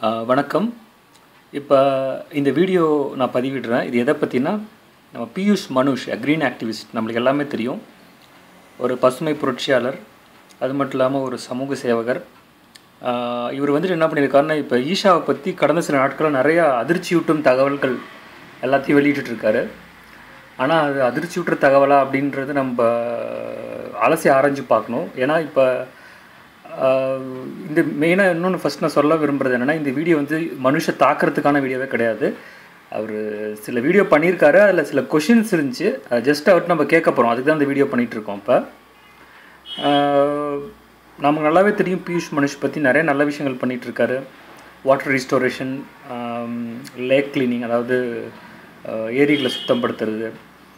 வணக்கம். இப்போ இந்த வீடியோ நான் பதிவிடுறேன். இது எதை பற்றினா, நம்ம பியூஷ் மனுஷ், க்ரீன் ஆக்டிவிஸ்ட், நம்மளுக்கு எல்லாமே தெரியும். ஒரு பசுமை புரட்சியாளர், அது மட்டும் இல்லாமல் ஒரு சமூக சேவகர். இவர் வந்துட்டு என்ன பண்ணியிருக்காருன்னா, இப்போ ஈஷாவை பற்றி கடந்த சில நாட்களில் நிறையா அதிர்ச்சியூட்டும் தகவல்கள் எல்லாத்தையும் வெளியிட்டுருக்காரு. ஆனால் அது அதிர்ச்சியூட்டுற தகவலா அப்படின்றது நம்ம அலசி ஆராய்ஞ்சு பார்க்கணும். ஏன்னா இப்போ இந்த மெயினாக இன்னொன்று ஃபஸ்ட் நான் சொல்ல விரும்புகிறது என்னென்னா, இந்த வீடியோ வந்து மனுஷை தாக்கிறதுக்கான வீடியோவே கிடையாது. அவர் சில வீடியோ பண்ணியிருக்காரு, அதில் சில கொஷின்ஸ் இருந்துச்சு, ஜஸ்ட் அவர்கிட்ட நம்ம கேட்க போகிறோம். அதுக்கு தான் இந்த வீடியோ பண்ணிகிட்ருக்கோம். இப்போ நமக்கு நல்லாவே தெரியும், பியூஷ் மனுஷ் பற்றி நிறைய நல்ல விஷயங்கள் பண்ணிகிட்ருக்காரு. வாட்டர் ரீஸ்டோரேஷன், லேக் கிளீனிங், அதாவது ஏரிகளை சுத்தப்படுத்துறது,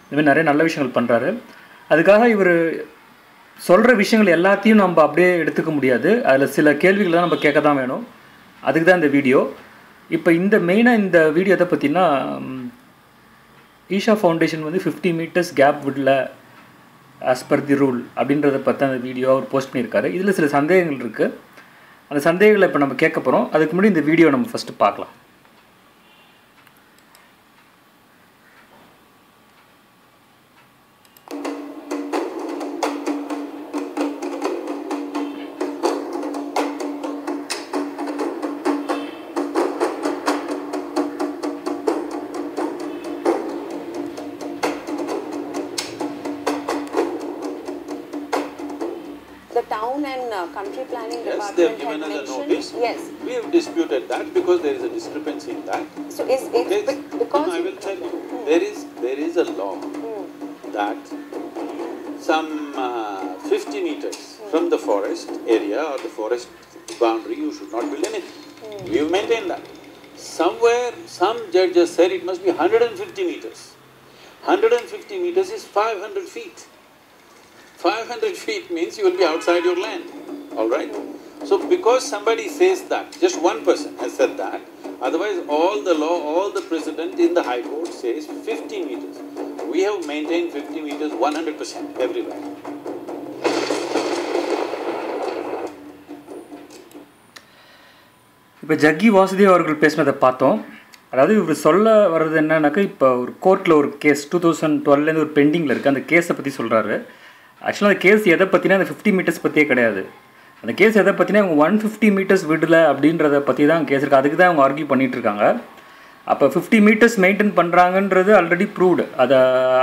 இதுமாதிரி நிறைய நல்ல விஷயங்கள் பண்ணுறாரு. அதுக்காக இவர் சொல்கிற விஷயங்கள் எல்லாத்தையும் நம்ம அப்படியே எடுத்துக்க முடியாது. அதில் சில கேள்விகள் தான் நம்ம கேட்க தான் வேணும். அதுக்கு தான் இந்த வீடியோ. இப்போ மெயினாக இந்த வீடியோ எதை பற்றினா, ஈஷா ஃபவுண்டேஷன் வந்து 50 மீட்டர்ஸ் கேப் விடல ஆஸ் பர் தி ரூல் அப்படின்றத பற்றி அந்த வீடியோ அவர் போஸ்ட் பண்ணியிருக்காரு. இதில் சில சந்தேகங்கள் இருக்குது. அந்த சந்தேகங்களை இப்போ நம்ம கேட்க போகிறோம். அதுக்கு முன்னாடி இந்த வீடியோ நம்ம ஃபஸ்ட்டு பார்க்கலாம். The town and country planning Yes, department they have given had us a mentioned. notice. Yes. We have disputed that because there is a discrepancy in that. So it's because No, I will tell you. There is a law that some 50 meters from the forest area or the forest boundary you should not build anything. We have maintained that. Somewhere some judges said it must be 150 meters. 150 meters is 500 feet. 500 feet means you will be outside your land, all right? So because somebody says that, just one person has said that, otherwise all the law, all the precedent in the High Court says 50 meters. We have maintained 50 meters 100% everywhere. இப்போ ஜக்கி வாசுதேவ் அவர்கள் பேசினதை பார்த்தோம். அதாவது இவர் சொல்ல வர்றது என்னன்னாக்கா, இப்போ ஒரு கோர்ட்டில் ஒரு கேஸ் 2012 ஒரு பெண்டிங்கில் இருக்குது. அந்த கேஸை பற்றி சொல்கிறாரு. ஆக்சுவலாக அந்த கேஸ் எதை பற்றினா அந்த 50 மீட்டர்ஸ் பற்றியே கிடையாது. அந்த கேஸ் எதை பற்றினா அவங்க 150 மீட்டர்ஸ் விடலை அப்படின்றத பற்றி தான் கேஸ் இருக்குது. அதுக்கு தான் அவங்க ஆர்கியூ பண்ணிகிட்ருக்காங்க. அப்போ 50 மீட்டர்ஸ் மெயின்டைன் பண்ணுறாங்கன்றது ஆல்ரெடி ப்ரூவ்டு. அதை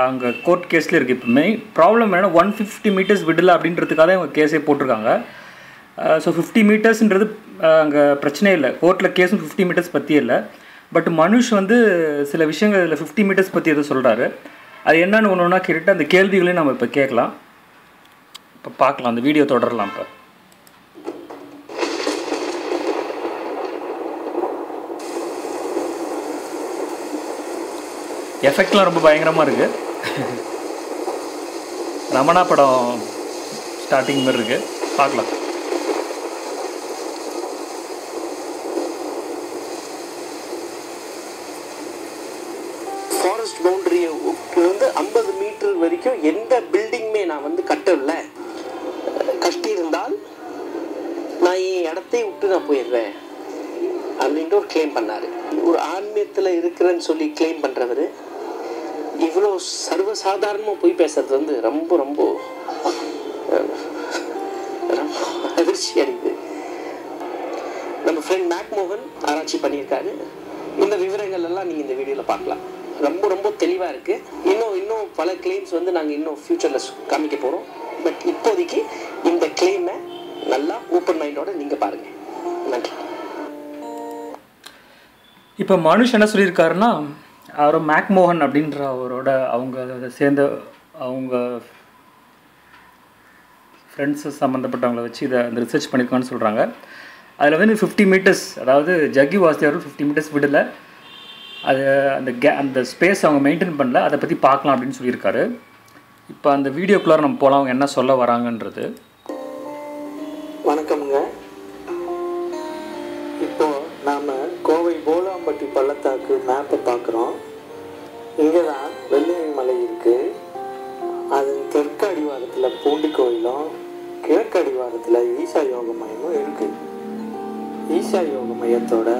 அங்கே கோர்ட் கேஸில் இருக்குது. இப்போ ப்ராப்ளம் என்னென்னா 150 மீட்டர்ஸ் விடலை அப்படின்றதுக்காக தான் அவங்க கேஸே போட்டிருக்காங்க. ஸோ 50 மீட்டர்ஸ்ன்றது அங்கே பிரச்சனையே இல்லை. கோர்ட்டில் கேஸும் 50 மீட்டர்ஸ் பற்றியே இல்லை. பட் மனுஷ் வந்து சில விஷயங்கள் இதில் 50 மீட்டர்ஸ் பற்றி எதுவும் சொல்கிறாரு. அது என்னென்னு ஒன்று ஒன்றா கேட்டுட்டு அந்த கேள்விகளையும் நம்ம இப்போ கேட்கலாம். இப்போ பார்க்கலாம், அந்த வீடியோ தொடரலாம். இப்போ எஃபெக்ட்லாம் ரொம்ப பயங்கரமாக இருக்குது. ரமணா படம் ஸ்டார்டிங் மாதிரி இருக்குது. பார்க்கலாம். ஃபாரஸ்ட் பவுண்டரியை வந்து 50 மீட்டர் வரைக்கும் எந்த பில்டிங்குமே நான் வந்து கட்டவில்லை. கட்டியிருந்தால் நான் என் இடத்தையும் விட்டு நான் போயிடுவேன் அப்படின்ட்டு ஒரு கிளைம் பண்ணார். ஒரு ஆன்மீகத்தில் இருக்கிறேன்னு சொல்லி கிளைம் பண்ணுறவர் இவ்வளோ சர்வசாதாரணமாக போய் பேசுறது வந்து ரொம்ப ரொம்ப ரொம்ப அதிர்ச்சி அடையுது. நம்ம ஃப்ரெண்ட் மேக்மோகன் ஆராய்ச்சி பண்ணியிருக்காரு. இந்த விவரங்கள் எல்லாம் நீங்கள் இந்த வீடியோவில் பார்க்கலாம். ரொம்ப ரொம்ப தெளிவாக இருக்குது. இன்னும் பல கிளைம்ஸ் வந்து நாங்கள் இன்னும் ஃப்யூச்சரில் காமிக்க போகிறோம். பட் இப்போதைக்கு இந்த கிளைமை நல்லா ஓப்பன் மைண்டோட நீங்கள் பாருங்கள். நன்றி. இப்போ மனுஷ் என்ன சொல்லியிருக்காருன்னா, அவர் மேக்மோகன் அப்படின்ற அவரோட அவங்க சேர்ந்த அவங்க ஃப்ரெண்ட்ஸு சம்மந்தப்பட்டவங்களை வச்சு இதை அந்த ரிசர்ச் பண்ணியிருக்கான்னு சொல்கிறாங்க. அதில் வந்து 50 மீட்டர்ஸ், அதாவது ஜக்கி வாசுதேவ் 50 மீட்டர்ஸ் விடலை, அது அந்த ஸ்பேஸ் அவங்க மெயின்டைன் பண்ணல, அதை பற்றி பார்க்கலாம் அப்படின்னு சொல்லியிருக்காரு. இப்போ அந்த வீடியோக்குள்ளார நம்ம போகலாம், அவங்க என்ன சொல்ல வராங்கன்றது. வணக்கம்ங்க. இப்போ நாம் கோவை போலாம்பட்டி பள்ளத்தாக்கு மேப்பை பார்க்குறோம். இங்கே தான் வெள்ளியங்கிரி மலை இருக்குது. அதன் தெற்கு அடிவாரத்தில் பூண்டி கோயிலும் கிழக்கு அடிவாரத்தில் ஈசா யோக மையமும் இருக்குது. ஈஷா யோக மையத்தோட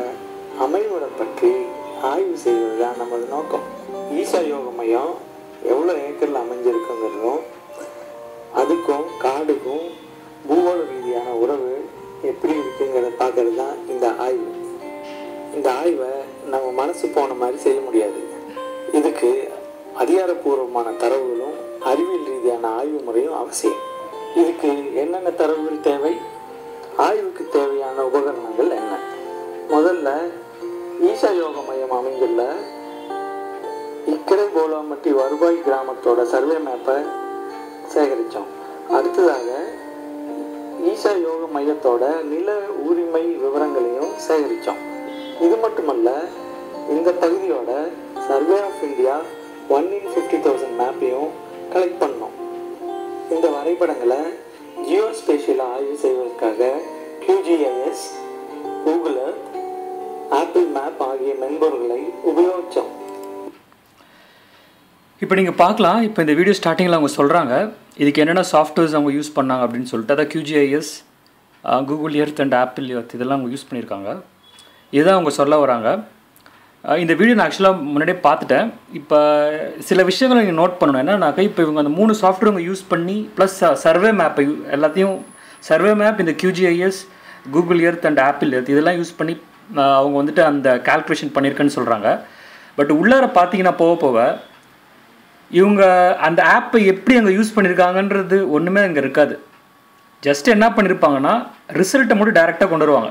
அமைவிடம் பற்றி ஆய்வு செய்வது தான் நமது நோக்கம். ஈஷா யோக மையம் எவ்வளோ ஏக்கரில் அமைஞ்சிருக்குங்கிறதும் அதுக்கும் காடுக்கும் பூகோள ரீதியான உறவு எப்படி இருக்குங்கிறத பார்க்கறது தான் இந்த ஆய்வு. இந்த ஆய்வை நம்ம மனசு போன மாதிரி செய்ய முடியாது. இதுக்கு அதிகாரப்பூர்வமான தரவுகளும் அறிவியல் ரீதியான ஆய்வு முறையும் அவசியம். இதுக்கு என்னென்ன தரவுகள் தேவை, ஆய்வுக்கு தேவையான உபகரணங்கள் என்ன? முதல்ல ஈஷா யோக மையம் அமைந்துள்ள இக்கரை போலாம்பட்டி வருவாய் கிராமத்தோட சர்வே மேப்பை சேகரித்தோம். அடுத்ததாக ஈஷா யோக மையத்தோட நில உரிமை விவரங்களையும் சேகரித்தோம். இது மட்டுமல்ல, இந்த பகுதியோட சர்வே ஆஃப் இந்தியா 1 in 50,000 மேப்பையும் கலெக்ட் பண்ணோம். இந்த வரைபடங்களை ஜியோஸ்பேஷியல் ஆய்வு செய்வதற்காக QGIS, Google Earth, Apple map ஆகிய மென்பொருட்களை உபயோகித்தோம். இப்போ நீங்கள் பார்க்கலாம், இப்போ இந்த வீடியோ ஸ்டார்டிங்கில் அவங்க சொல்கிறாங்க இதுக்கு என்னென்ன சாஃப்ட்வேர்ஸ் அவங்க யூஸ் பண்ணாங்க அப்படின்னு சொல்லிட்டு. அதான் QGIS, Google earth and apple earth இதெல்லாம் அவங்க யூஸ் பண்ணியிருக்காங்க. இதுதான் அவங்க சொல்ல வராங்க. இந்த வீடியோ நான் ஆக்சுவலாக முன்னாடியே பார்த்துட்டேன். இப்போ சில விஷயங்களை நீங்கள் நோட் பண்ணணும். என்னன்னாக்கா இப்போ இவங்க அந்த 3 சாஃப்ட்வேர் அவங்க யூஸ் பண்ணி ப்ளஸ் சர்வே மேப்பை எல்லாத்தையும் சர்வே மேப், இந்த QGIS, Google earth and apple earth இதெல்லாம் யூஸ் பண்ணி அவங்க வந்துட்டு அந்த கால்குலேஷன் பண்ணியிருக்கேன்னு சொல்கிறாங்க. பட் உள்ளார பார்த்தீங்கன்னா போக போக இவங்க அந்த ஆப்பை எப்படி அங்கே யூஸ் பண்ணியிருக்காங்கன்றது ஒன்றுமே அங்கே இருக்காது. ஜஸ்ட் என்ன பண்ணியிருப்பாங்கன்னா ரிசல்ட்டை மட்டும் டைரெக்டாக கொண்டு வருவாங்க.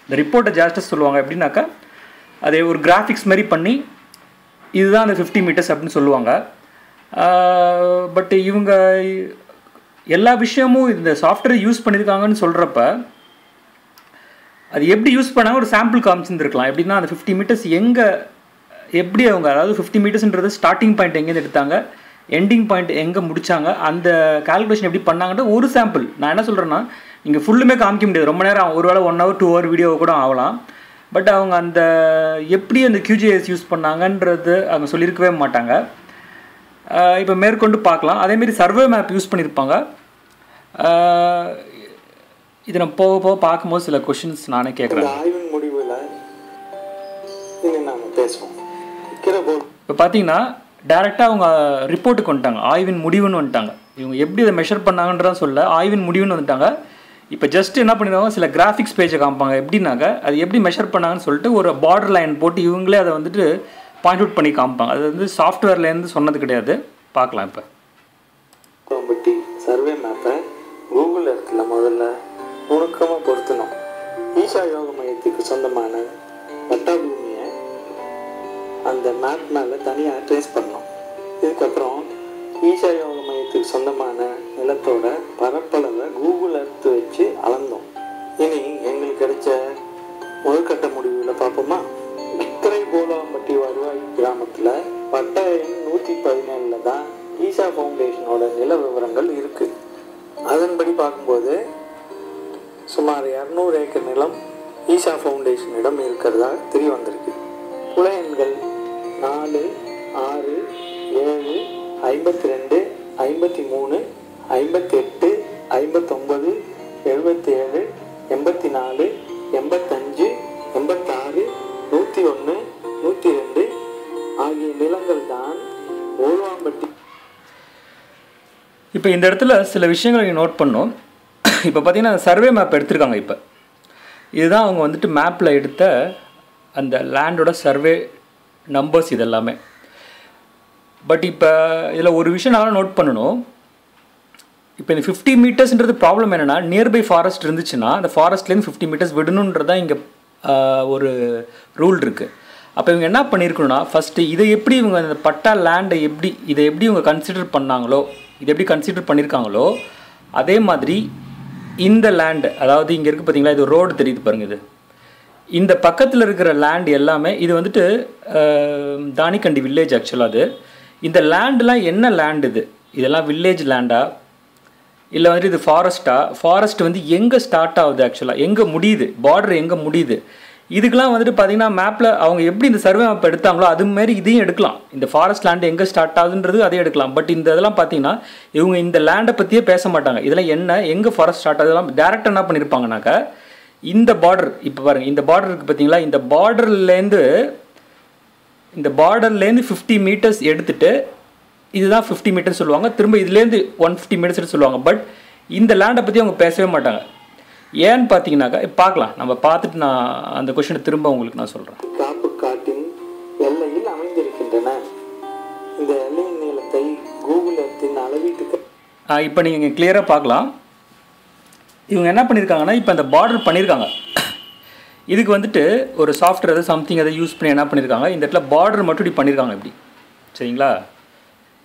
இந்த ரிப்போர்ட்டை ஜாஸ்ட்டாக சொல்லுவாங்க. எப்படின்னாக்கா அதே ஒரு கிராஃபிக்ஸ் மாதிரி பண்ணி இதுதான் அந்த 50 மீட்டர்ஸ் அப்படின்னு சொல்லுவாங்க. பட் இவங்க எல்லா விஷயமும் இந்த சாஃப்ட்வேர் யூஸ் பண்ணியிருக்காங்கன்னு சொல்கிறப்ப அது எப்படி யூஸ் பண்ணாங்க ஒரு சாம்பிள் காமிச்சிருந்துருக்கலாம். எப்படின்னா அந்த 50 மீட்டர்ஸ் எப்படி அவங்க, அதாவது 50 மீட்டர்ஸ்ன்றது ஸ்டார்டிங் பாயிண்ட் எங்கேருந்து எடுத்தாங்க, எண்டிங் பாயிண்ட் எங்கே முடித்தாங்க, அந்த கால்குலேஷன் எப்படி பண்ணாங்கன்ற ஒரு சாம்பிள். நான் என்ன சொல்கிறேன்னா இங்கே ஃபுல்லுமே காமிக்க முடியாது. ரொம்ப நேரம் ஒரு வேளை 1 hour 2 hour வீடியோ கூட ஆகலாம். பட் அவங்க அந்த எப்படி அந்த QGIS யூஸ் பண்ணாங்கன்றது அவங்க சொல்லியிருக்கவே மாட்டாங்க. இப்போ மேற்கொண்டு பார்க்கலாம். அதேமாரி சர்வே மேப் யூஸ் பண்ணியிருப்பாங்க. இது நம்ம போக போக பார்க்கும்போது சில கொஷின்ஸ் நானே கேட்குறேன். ஆய்வின் முடிவில் நாம் பேசுவோம். இப்போ பார்த்தீங்கன்னா டேரெக்டாக அவங்க ரிப்போர்ட்டுக்கு வந்துட்டாங்க, ஆய்வின் முடிவுன்னு வந்துட்டாங்க. இவங்க எப்படி இதை மெஷர் பண்ணாங்கன்றதான் சொல்ல ஆய்வின் முடிவுன்னு வந்துட்டாங்க. இப்போ ஜஸ்ட் என்ன பண்ணிடுவாங்க, சில கிராஃபிக்ஸ் பேஜை காமிப்பாங்க. எப்படின்னாக்க அது எப்படி மெஷர் பண்ணாங்கன்னு சொல்லிட்டு ஒரு பார்டர் லைன் போட்டு இவங்களே அதை வந்துட்டு பாயிண்ட் அவுட் பண்ணி காமிப்பாங்க. அது வந்து சாஃப்ட்வேர்லேருந்து சொன்னது கிடையாது. பார்க்கலாம். இப்போ கோம்பட்டி சர்வே மேப்பை கூகுள் எர்த்தில் முதல்ல நுணுக்கமாக பொருத்தணும். ஈஷா யோக மையத்துக்கு சொந்தமான வட்டாபூமியை அந்த மேப் மேலே தனியாக ட்ரேஸ் பண்ணோம். இதுக்கப்புறம் ஈஷா யோக மையத்துக்கு சொந்தமான நிலத்தோட பரப்பளவை கூகுள் எர்த் வச்சு அளந்தோம். இனி எங்களுக்கு கிடைச்ச முதற்கட்ட முடிவில் பார்ப்போமா? இக்கரை போலாம்பட்டி வருவாய் கிராமத்தில் பட்ட எண் 117 தான் ஈஷா ஃபவுண்டேஷனோட நில விவரங்கள் இருக்குது. அதன்படி பார்க்கும்போது சுமார் 200 ஏக்கர் நிலம் ஈஷா ஃபவுண்டேஷனிடம் இருக்கிறதா தெரிய வந்திருக்கு. புல எண்கள் 4, 6, 7, 52, 53, 58, 59, 77, 84, 85, 86, 101, 102 ஆகிய நிலங்கள் தான் ஓல்வாம்பட்டி. இப்போ இந்த இடத்துல சில விஷயங்களை நீங்கள் நோட் பண்ணோம். இப்போ பார்த்தீங்கன்னா சர்வே மேப் எடுத்திருக்காங்க. இப்போ இதுதான் அவங்க வந்துட்டு மேப்பில் எடுத்த அந்த லேண்டோட சர்வே நம்பர்ஸ் இது எல்லாமே. பட் இப்போ இதில் ஒரு விஷயம் நான் நோட் பண்ணணும். இப்போ இந்த 50 மீட்டர்ஸ்ன்றது ப்ராப்ளம் என்னென்னா, நியர்பை ஃபாரஸ்ட் இருந்துச்சுன்னா அந்த ஃபாரஸ்ட்லேருந்து 50 மீட்டர்ஸ் விடணுன்றதான் இங்கே ஒரு ரூல் இருக்குது. அப்போ இவங்க என்ன பண்ணியிருக்கணும்னா, ஃபஸ்ட்டு இதை எப்படி இவங்க இந்த பட்டா லேண்டை இதை எப்படி இவங்க கன்சிடர் பண்ணாங்களோ, இதை எப்படி கன்சிடர் பண்ணியிருக்காங்களோ அதே மாதிரி இந்த லேண்டு, அதாவது இங்கே இருக்குது பார்த்தீங்களா, இது ரோடு தெரியுது பாருங்கள். இது இந்த பக்கத்தில் இருக்கிற லேண்ட் எல்லாமே இது வந்துட்டு தானிக்கண்டி வில்லேஜ். ஆக்சுவலாக அது இந்த லேண்டெலாம் என்ன லேண்ட், இதெல்லாம் வில்லேஜ் லேண்டா இல்லை வந்துட்டு இது ஃபாரஸ்ட் வந்து எங்கே ஸ்டார்ட் ஆகுது, ஆக்சுவலாக எங்கே முடியுது, பார்டர் எங்கே முடியுது, இதுக்கெலாம் வந்துட்டு பார்த்திங்கன்னா மேப்பில் அவங்க எப்படி இந்த சர்வே மேப் எடுத்தாங்களோ அதுமாரி இதையும் எடுக்கலாம். இந்த ஃபாரஸ்ட் லேண்டு எங்கே ஸ்டார்ட் ஆகுதுன்றது அதே எடுக்கலாம். பட் இந்த இதெல்லாம் பார்த்திங்கன்னா இவங்க இந்த லேண்டை பற்றியே பேச மாட்டாங்க. இதெல்லாம் என்ன, எங்கே ஃபாரஸ்ட் ஸ்டார்ட் ஆகுதுலாம் டேரெக்டாக என்ன பண்ணியிருப்பாங்கனாக்கா இந்த பார்டர் இப்போ பாருங்கள், இந்த பார்டர் இருக்குது பார்த்தீங்களா, இந்த பார்டர்லேருந்து 50 மீட்டர்ஸ் எடுத்துகிட்டு இதுதான் 50 மீட்டர்ஸ் சொல்லுவாங்க, திரும்ப இதுலேருந்து 150 மீட்டர்ஸ் சொல்லுவாங்க. பட் இந்த லேண்டை பற்றி அவங்க பேசவே மாட்டாங்க. ஏன்னு பார்த்தீங்கன்னாக்கா பார்க்கலாம், நம்ம பார்த்துட்டு நான் அந்த கொஷினை திரும்ப உங்களுக்கு நான் சொல்கிறேன். காப்பு காட்டின் எல்லையில் அமைந்திருக்கின்றன. இந்த எல்லையின் நீளத்தை கூகுள் எர்த்தின் அளவீட்டுக்கு இப்போ நீங்கள் இங்கே கிளியராக பார்க்கலாம். இவங்க என்ன பண்ணியிருக்காங்கன்னா, இப்போ அந்த பார்டர் பண்ணியிருக்காங்க. இதுக்கு வந்துட்டு ஒரு சாஃப்ட்வேர் எதாவது சம்திங் அதை யூஸ் பண்ணி என்ன பண்ணியிருக்காங்க, இந்த இடத்துல பார்டர் மட்டும் இப்படி பண்ணியிருக்காங்க இப்படி. சரிங்களா,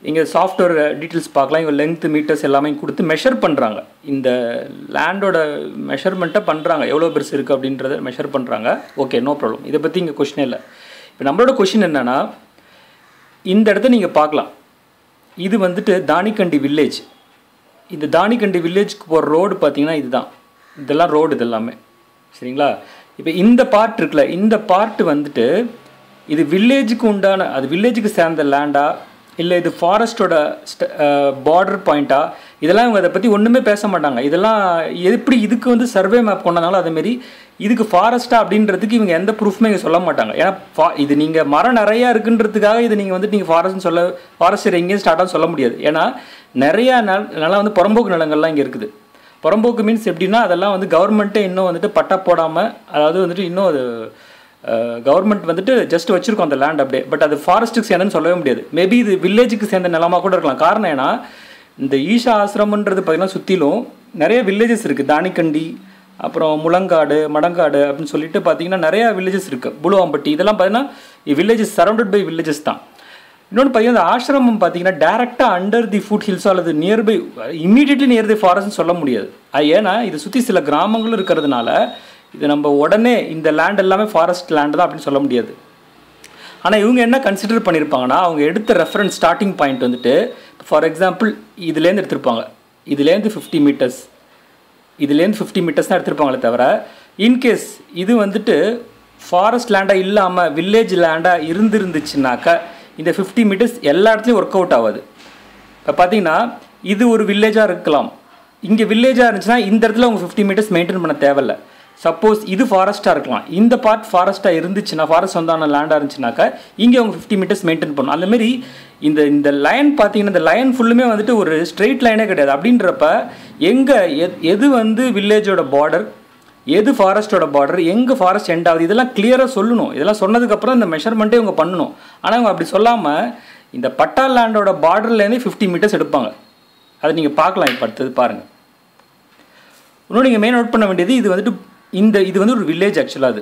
இங்கே சாஃப்ட்வேர் டீட்டெயில்ஸ் பார்க்கலாம். இவங்க லென்த்து மீட்டர்ஸ் எல்லாமே கொடுத்து மெஷர் பண்ணுறாங்க. இந்த லேண்டோட மெஷர்மெண்ட்டை பண்ணுறாங்க, எவ்வளோ பெருசு இருக்குது அப்படின்றத மெஷர் பண்ணுறாங்க. Okay, no problem. இதை பற்றி இங்கே கொஷினே இல்லை. இப்போ நம்மளோட கொஷின் என்னென்னா, இந்த இடத்த நீங்கள் பார்க்கலாம். இது வந்துட்டு தானிக்கண்டி வில்லேஜ். இந்த தானிக்கண்டி வில்லேஜ்க்கு போகிற ரோடு பார்த்தீங்கன்னா இதுதான், இதெல்லாம் ரோடு இதெல்லாமே. சரிங்களா, இப்போ இந்த பார்ட் இருக்குல்ல, இந்த பார்ட் வந்துட்டு இது வில்லேஜுக்கு உண்டான, அது வில்லேஜுக்கு சேர்ந்த லேண்டா இல்லை இது ஃபாரஸ்ட்டோட பார்டர் பாயிண்ட்டா, இதெல்லாம் இவங்க அதை பற்றி ஒன்றுமே பேச மாட்டாங்க. இதெல்லாம் எப்படி இதுக்கு வந்து சர்வே மேப் கொண்டாலும் அதேமாரி இதுக்கு ஃபாரஸ்ட்டா அப்படின்றதுக்கு இவங்க எந்த ப்ரூஃப்மே இங்கே சொல்ல மாட்டாங்க. ஏன்னா இது நீங்கள் மரம் நிறையா இருக்குன்றதுக்காக இது நீங்கள் வந்துட்டு நீங்கள் ஃபாரஸ்ட்னு ஃபாரஸ்ட் எங்கேயும் ஸ்டார்ட்டாக சொல்ல முடியாது. ஏன்னா நிறையா நிலம் வந்து புறம்போக்கு நிலங்கள்லாம் இங்கே இருக்குது. புறம்போக்கு மீன்ஸ் எப்படின்னா, அதெல்லாம் வந்து கவர்மெண்ட்டே இன்னும் வந்துட்டு பட்டா போடாமல், அதாவது வந்துட்டு இன்னும் அது கவர்மெண்ட் வந்துட்டு ஜஸ்ட் வச்சுருக்கோம் அந்த லேண்ட் அப்படியே. பட் அது ஃபாரஸ்ட்டுக்கு சேர்ந்தன்னு சொல்லவே முடியாது. மேபி இது வில்லேஜுக்கு சேர்ந்த நிலமாக கூட இருக்கலாம். காரணம் ஏன்னா, இந்த ஈஷா ஆசிரமன்றது பார்த்திங்கன்னா சுற்றிலும் நிறைய வில்லேஜஸ் இருக்குது. தானிக்கண்டி, அப்புறம் முழங்காடு, மடங்காடு அப்படின்னு சொல்லிட்டு பார்த்தீங்கன்னா நிறையா வில்லேஜஸ் இருக்குது. புலுவாம்பட்டி, இதெல்லாம் பார்த்தீங்கன்னா வில்லேஜஸ் சரௌண்டட் பை வில்லேஜஸ் தான். இன்னொன்று பார்த்தீங்கன்னா, இந்த ஆசிரமம் பார்த்தீங்கன்னா டேரெக்டாக அண்டர் தி ஃபுட் ஹில்ஸோ அல்லது நியர்பை இம்மீடியட்லி நியர் தி ஃபாரஸ்ட்னு சொல்ல முடியாது. ஏன்னா இது சுற்றி சில கிராமங்களும் இருக்கிறதுனால இது நம்ம உடனே இந்த லேண்ட் எல்லாமே ஃபாரஸ்ட் லேண்டு தான் அப்படின்னு சொல்ல முடியாது. ஆனால் இவங்க என்ன கன்சிடர் பண்ணியிருப்பாங்கன்னா, அவங்க எடுத்த ரெஃபரன்ஸ் ஸ்டார்டிங் பாயிண்ட் வந்துட்டு ஃபார் எக்ஸாம்பிள் இதுலேருந்து எடுத்திருப்பாங்க, இதுலேருந்து 50 மீட்டர்ஸ், இதுலேருந்து 50 மீட்டர்ஸ் தான் எடுத்திருப்பாங்களே தவிர, இன்கேஸ் இது வந்துட்டு ஃபாரஸ்ட் லேண்டாக இல்லாமல் வில்லேஜ் லேண்டாக இருந்துருந்துச்சுனாக்கா இந்த 50 மீட்டர்ஸ் எல்லா இடத்துலையும் ஒர்க் அவுட் ஆகாது. இப்போ பார்த்தீங்கன்னா இது ஒரு வில்லேஜாக இருக்கலாம், இங்கே வில்லேஜாக இருந்துச்சுன்னா இந்த இடத்துல அவங்க 50 மீட்டர்ஸ் மெயின்டைன் பண்ண தேவையில்லை. சப்போஸ் இது ஃபாரஸ்ட்டாக இருக்கலாம், இந்த பார்ட் ஃபாரஸ்ட்டாக இருந்துச்சுன்னா, ஃபாரஸ்ட் வந்தான லேண்டாக இருந்துச்சுனாக்கா இங்கே அவங்க 50 மீட்டர்ஸ் மெயின்டைன் பண்ணணும். அந்தமாரி இந்த லைன் பார்த்தீங்கன்னா, இந்த லைன் ஃபுல்லுமே வந்துட்டு ஒரு ஸ்ட்ரெயிட் லைனே கிடையாது. அப்படின்றப்ப எங்கே எது வந்து வில்லேஜோட பார்டர், எது ஃபாரஸ்ட்டோட பார்டர், எங்கே ஃபாரஸ்ட் எண்ட் ஆகுது, இதெல்லாம் கிளியராக சொல்லணும். இதெல்லாம் சொன்னதுக்கப்புறம் இந்த மெஷர்மெண்ட்டே இவங்க பண்ணணும். ஆனால் அவங்க அப்படி சொல்லாமல் இந்த பட்டா லேண்டோட பார்டர்லேருந்து 50 மீட்டர்ஸ் எடுப்பாங்க. அதை நீங்கள் பார்க்கலாம். இப்போ அடுத்தது பாருங்கள். இன்னும் நீங்கள் மெயின் நோட் பண்ண வேண்டியது, இது வந்துட்டு இது வந்து ஒரு வில்லேஜ். ஆக்சுவலாக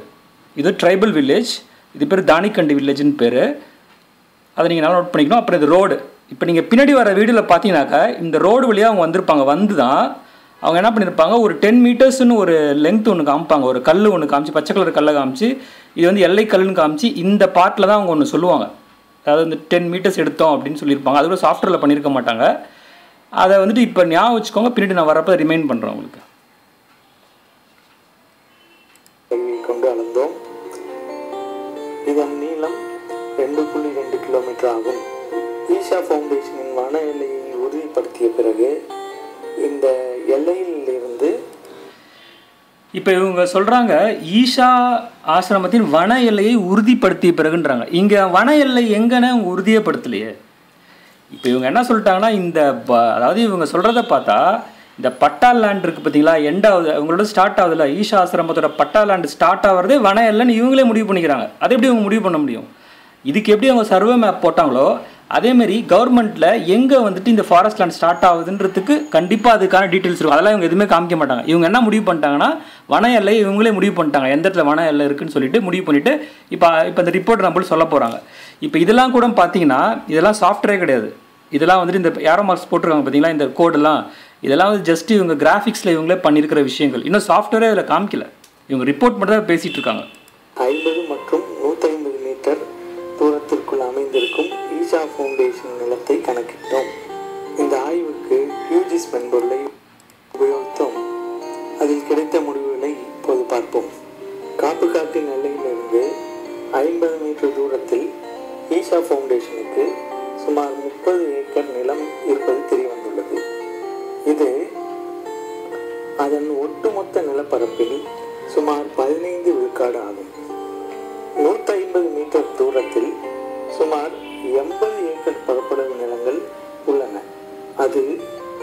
இது ட்ரைபல் வில்லேஜ். இது பேர் தானிக்கண்டி வில்லேஜ்னு பேர். அதை நீங்கள் நல்லா நோட் பண்ணிக்கணும். அப்புறம் இது ரோடு. இப்போ நீங்கள் பின்னாடி வர வீடியோவில் பார்த்தீங்கன்னாக்கா இந்த ரோடு வழியாக அவங்க வந்திருப்பாங்க. வந்து தான் அவங்க என்ன பண்ணியிருப்பாங்க, ஒரு 10 மீட்டர்ஸ்னு ஒரு லென்த் ஒன்று காமிப்பாங்க, ஒரு கல் ஒன்று காமிச்சு, பச்சை கலர் கல்லை காமிச்சு, இது வந்து எல்லை கல்லுன்னு காமிச்சு, இந்த பார்ட்டில் தான் அவங்க ஒன்று சொல்லுவாங்க. அதாவது இந்த 10 மீட்டர்ஸ் எடுத்தோம் அப்படின்னு சொல்லியிருப்பாங்க. அது கூட சாஃப்ட்வேரில் பண்ணியிருக்க மாட்டாங்க. அதை வந்துட்டு இப்போ ஞாபகம் வச்சுக்கோங்க, பின்னாடி நான் வரப்போ ரிமைண்ட் பண்ணுறேன் உங்களுக்கு. கொண்டு அளந்தோம். இதன் நீளம் 2.2 கிலோமீட்டர் ஆகும். ஈஷா ஃபவுண்டேஷனின் வன எல்லையை உறுதிப்படுத்திய பிறகு இந்த எல்லையில் இருந்து இப்போ இவங்க சொல்கிறாங்க ஈஷா ஆசிரமத்தின் வன எல்லையை உறுதிப்படுத்திய பிறகுன்றாங்க. இங்கே வன எல்லை எங்கன்னு அவங்க உறுதியப்படுத்தலையே. இப்போ இவங்க என்ன சொல்லிட்டாங்கன்னா, அதாவது இவங்க சொல்கிறத பார்த்தா இந்த பட்டா லேண்ட் இருக்குது பார்த்தீங்களா, எண்ட் ஆகுது, அவங்களோட ஸ்டார்ட் ஆகுதுல்ல, ஈஷா ஆசிரமத்தோட பட்டா லேண்டு ஸ்டார்ட் ஆகிறதே வன எல்லைன்னு இவங்களே முடிவு பண்ணிக்கிறாங்க. அதை எப்படி அவங்க முடிவு பண்ண முடியும்? இதுக்கு எப்படி அவங்க சர்வே மேப் போட்டாங்களோ அதேமாரி கவர்மெண்ட்டில் எங்கே வந்துட்டு இந்த ஃபாரஸ்ட் லேண்ட் ஸ்டார்ட் ஆகுதுன்றதுக்கு கண்டிப்பாக அதுக்கான டீட்டெயில்ஸ் இருக்கும். அதெல்லாம் இவங்க எதுவுமே காமிக்க மாட்டாங்க. இவங்க என்ன முடிவு பண்ணிட்டாங்கன்னா, வன எல்லை இவங்களே முடிவு பண்ணிட்டாங்க, எந்த இடத்துல வன எல்லை இருக்குன்னு சொல்லிட்டு முடிவு பண்ணிவிட்டு இப்போ இந்த ரிப்போர்ட் நம்மளும் சொல்ல போகிறாங்க. இப்போ இதெல்லாம் கூட பார்த்தீங்கன்னா இதெல்லாம் சாஃப்ட்வேரே கிடையாது. இதெல்லாம் வந்துட்டு இந்த ஏரோ மார்க்ஸ் போட்டிருக்காங்க பார்த்தீங்களா, இந்த கோடெல்லாம், இதெல்லாம் வந்து ஜஸ்ட் இவங்க கிராஃபிக்ஸில் இவங்களே பண்ணியிருக்கிற விஷயங்கள். இன்னும் சாஃப்ட்வேரே இதில் காமிக்கல, இவங்க ரிப்போர்ட் மட்டும் தான் பேசிகிட்டு இருக்காங்க. 50 மற்றும் 150 மீட்டர் தூரத்திற்குள் அமைந்திருக்கும் ஈஷா ஃபவுண்டேஷன் நிலத்தை கணக்கிட்டோம். இந்த ஆய்வுக்கு QGIS மென்பொருளை உபயோகித்தோம். அதில் கிடைத்த முடிவுகளை இப்போது பார்ப்போம். காப்பு காட்டின் எல்லையிலிருந்து 50 மீட்டர் தூரத்தில் ஈஷா ஃபவுண்டேஷனுக்கு சுமார் 30 ஏக்கர் நிலம் இருப்பது தெரிய வந்துள்ளது. இது அதன் ஒட்டுமொத்த நிலப்பரப்பில் சுமார் 15 விழுக்காடு ஆகும். 150 மீட்டர் தூரத்தில் சுமார் 80 ஏக்கர் பரப்பளவு நிலங்கள் உள்ளன. அது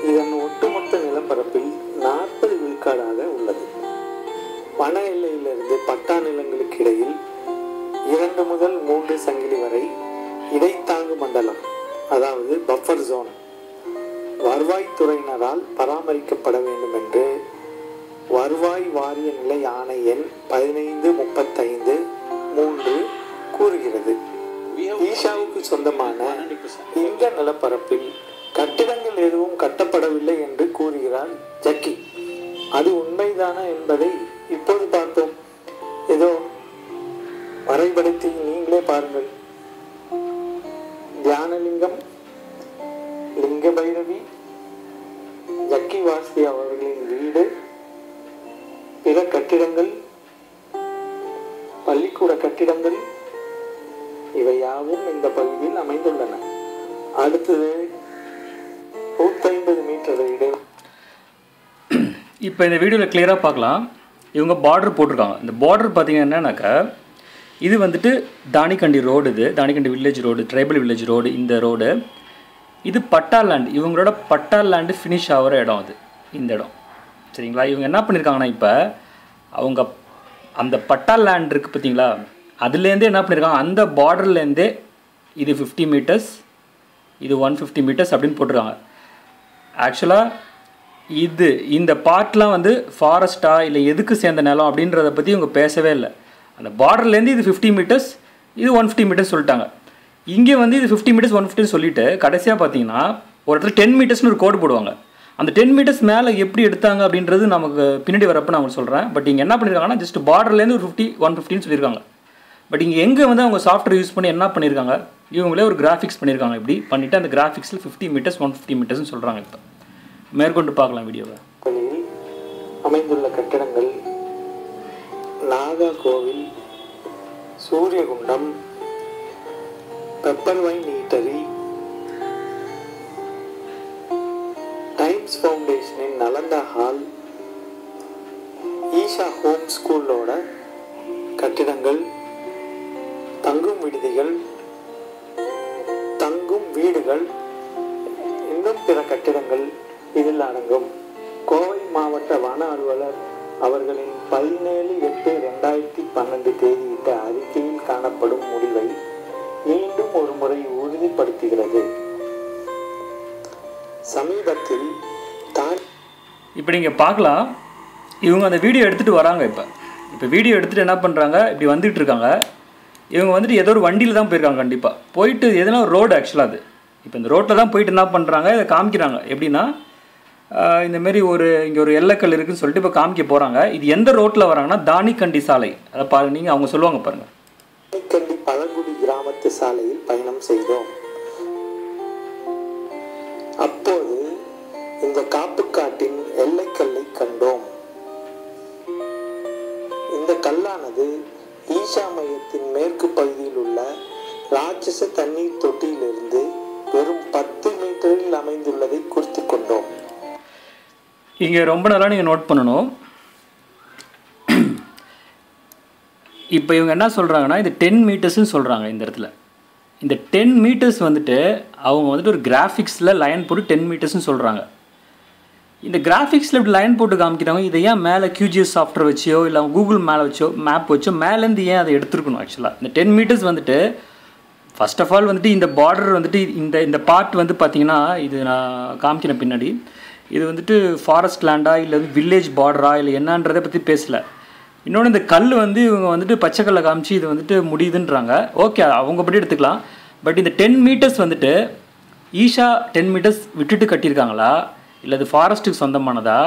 இதன் ஒட்டுமொத்த நிலப்பரப்பில் 40 விழுக்காடாக உள்ளது. வன எல்லையிலிருந்து பட்டா நிலங்களுக்கு இடையில் 2 முதல் 3 சங்கிலி வரை இடைத்தாங்கு மண்டலம், அதாவது பஃபர் ஜோன், வருவாய்த்துறையினரால் பராமரிக்கப்பட வேண்டும் என்று வருவாய் வாரிய நிலை ஆணை எண் 1535(3) கூறுகிறது. ஈஷாவுக்கு சொந்தமான இந்த நிலப்பரப்பில் கட்டிடங்கள் எதுவும் கட்டப்படவில்லை என்று கூறுகிறார் ஜக்கி. அது உண்மைதானா என்பதை இப்போது பார்த்தோம். ஏதோ வரைபடத்தை நீங்களே பாருங்கள். தியானலிங்கம், லிங்க பைரவி, ஜக்கி வாசி அவர்களின் வீடு, பிற கட்டிடங்கள், பள்ளிக்கூட கட்டிடங்கள் இவையாவும் இந்த பகுதியில் அமைந்துள்ளன. அடுத்தது 150 மீட்டர் இடை. இப்போ இந்த வீடியோவில் கிளியராக பார்க்கலாம். இவங்க பார்டர் போட்டிருக்காங்க. இந்த பார்டர் பார்த்தீங்கன்னா என்னன்னாக்கா, இது வந்துட்டு தானிக்கண்டி ரோடு, இது Thanikandi village road, tribal village road. இந்த ரோடு இது பட்டா லேண்ட், இவங்களோட பட்டா லேண்டு ஃபினிஷ் ஆகிற இடம் அது, இந்த இடம். சரிங்களா? இவங்க என்ன பண்ணியிருக்காங்கன்னா, இப்போ அவங்க அந்த பட்டா லேண்ட் இருக்குது பார்த்தீங்களா, அதுலேருந்தே என்ன பண்ணியிருக்காங்க, அந்த பார்டர்லேருந்தே இது 50 மீட்டர்ஸ், இது 150 மீட்டர்ஸ் அப்படின்னு போட்டிருக்காங்க. ஆக்சுவலாக இந்த பார்ட்லாம் வந்து ஃபாரஸ்ட்டா இல்லை எதுக்கு சேர்ந்த நிலம் அப்படின்றத பற்றி இவங்க பேசவே இல்லை. அந்த பார்டர்லேருந்து இது 50 மீட்டர்ஸ், இது 150 மீட்டர்ஸ் சொல்லிட்டாங்க. இங்கே வந்து இது 50 மீட்டர்ஸ் 150 சொல்லிவிட்டு கடைசியாக பார்த்தீங்கன்னா ஒரு இடத்துல 10 மீட்டர்ஸ்னு ஒரு கோடு போடுவாங்க. அந்த 10 மீட்டர்ஸ் மேலே எப்படி எடுத்தாங்க அப்படின்றது நமக்கு பின்னாடி வரப்போ நான் உங்களுக்கு சொல்கிறேன். பட் இங்கே என்ன பண்ணியிருக்காங்கன்னா, ஜஸ்ட் பார்டர்லேருந்து ஒரு 50 150ன்னு சொல்லியிருக்காங்க. பட் இங்கே எங்கே வந்து அவங்க சாஃப்ட்வேர் யூஸ் பண்ணி என்ன பண்ணியிருக்காங்க, இவங்களே ஒரு கிராஃபிக்ஸ் பண்ணியிருக்காங்க. இப்படி பண்ணிவிட்டு அந்த கிராஃபிக்ஸில் 50 மீட்டர்ஸ் 150 மீட்டர்ஸ்னு சொல்கிறாங்க. இப்போ மேற்கொண்டு பார்க்கலாம் வீடியோவை. அமைந்துள்ள கட்டிடங்கள் நாகா கோவில், Suryakundam, pepper vine eatery, times ஃபவுண்டேஷனின் நலந்தா ஹால், ஈஷா ஹோம் ஸ்கூலோட கட்டிடங்கள், தங்கும் விடுதிகள், தங்கும் வீடுகள், இன்னும் பிற கட்டிடங்கள் இதில் அடங்கும். கோவை மாவட்ட வன அலுவலர் அவர்களின் 17/8/2012 தேதியிட்ட அறிக்கையில் காணப்படும் முடிவை மீண்டும் ஒரு முறை உறுதிப்படுத்துகிறது. சமீபத்தில் இப்போ நீங்கள் பார்க்கலாம், இவங்க அந்த வீடியோ எடுத்துகிட்டு வராங்க. இப்போ வீடியோ எடுத்துகிட்டு என்ன பண்ணுறாங்க, இப்படி வந்துட்டு இருக்காங்க. இவங்க வந்துட்டு ஏதோ ஒரு வண்டியில் தான் போயிருக்காங்க. கண்டிப்பாக போயிட்டு எதுனா ஒரு ரோடு ஆக்சுவலாக அது. இப்போ இந்த ரோட்டில் தான் போயிட்டு என்ன பண்ணுறாங்க, இதை காமிக்கிறாங்க. எப்படின்னா, இந்தமாரி இங்கே ஒரு எல்லைக்கல் இருக்குதுன்னு சொல்லிட்டு இப்போ காமிக்க போகிறாங்க. இது எந்த ரோட்டில் வராங்கன்னா, தானிக்கண்டி சாலை. அதை பாருங்க, நீங்கள் அவங்க சொல்லுவாங்க பாருங்கள். தானிக்கண்டி பழங்குடி கிராமத்து சாலையில் பயணம் செய்தோம். அப்போது இந்த காப்புக்காட்டின் எல்லைக்கல்லை கண்டோம். இந்த கல்லானது ஈஷா மையத்தின் மேற்கு பகுதியில் உள்ள ராட்சச தண்ணீர் தொட்டியிலிருந்து வெறும் 10 மீட்டரில் அமைந்துள்ளதை குறித்து கொண்டோம். இங்கே ரொம்ப நேரம் நீங்கள் நோட் பண்ணணும். இப்போ இவங்க என்ன சொல்கிறாங்கன்னா, இது 10 மீட்டர்ஸ்ன்னு சொல்கிறாங்க. இந்த இடத்துல இந்த 10 மீட்டர்ஸ் வந்துட்டு அவங்க வந்துட்டு ஒரு கிராஃபிக்ஸில் லைன் போட்டு 10 மீட்டர்ஸ்ன்னு சொல்கிறாங்க. இந்த கிராஃபிக்ஸில் இப்படி லைன் போட்டு காமிக்கிறாங்க. இதை ஏன் மேலே QGIS சாஃப்ட்வேர் வச்சோ இல்லை கூகுள் மேலே வச்சோ மேப் வச்சோ மேலேருந்து ஏன் அதை எடுத்துருக்கணும்? ஆக்சுவலாக இந்த 10 மீட்டர்ஸ் வந்துட்டு ஃபர்ஸ்ட் ஆஃப் ஆல் வந்துட்டு இந்த பார்டர் வந்துட்டு இந்த பார்ட் வந்து பார்த்திங்கன்னா, இது நான் காமிக்கிறேன் பின்னாடி, இது வந்துட்டு ஃபாரஸ்ட் லேண்டா இல்லை வந்து வில்லேஜ் பார்டரா இல்லை என்னன்றதை பற்றி பேசலை. இன்னொன்று இந்த கல் வந்து இவங்க வந்துட்டு பச்சைக்கல்லை காமிச்சு இது வந்துட்டு முடியுதுன்றாங்க. ஓகே, அவங்க படி எடுத்துக்கலாம். பட் இந்த 10 மீட்டர்ஸ் வந்துட்டு ஈஷா 10 மீட்டர்ஸ் விட்டுட்டு கட்டியிருக்காங்களா இல்லை அது ஃபாரஸ்ட்டுக்கு சொந்தமானதா